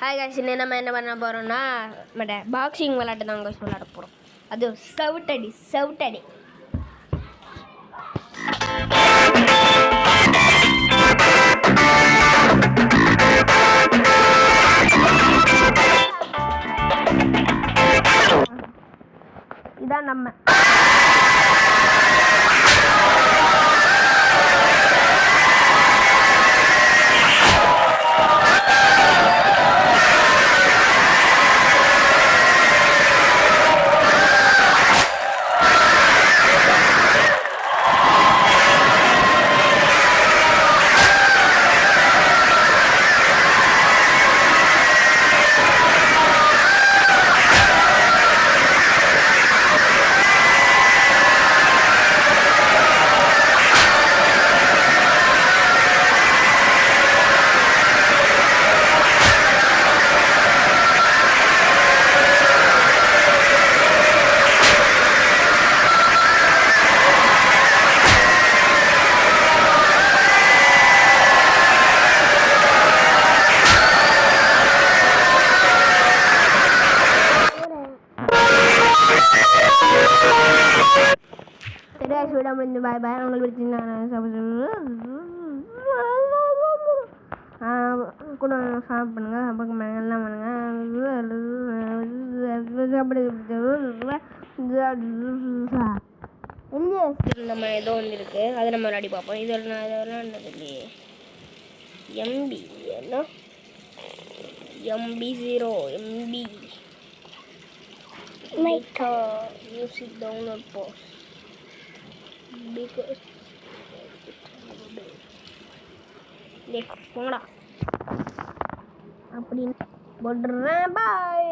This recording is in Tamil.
ஹாய் காய்ஸ், இன்னும் நம்ம என்ன பண்ண போகிறோம்னா பாக்ஸிங் விளையாட்டு தான் காய்ஸ் விளையாட போகிறோம். அது செவுட்டடி இதான் நம்ம வீடியோ முடிஞ்சு பாய் பாய். உங்களுக்கு கூட சாப்பிட் பண்ணுங்கள், சப்போர்ட் பண்ணுங்கள், எல்லாம் பண்ணுங்கள். நம்ம ஏதோ ஒன்று இருக்குது, அதை நம்ம விளையாடி பார்ப்போம். இது விளையாண்டது இல்லையே. எம்பி என்ன MB0 music download post because போங்கடா அப்படின்னு போடுறேன். பாய்.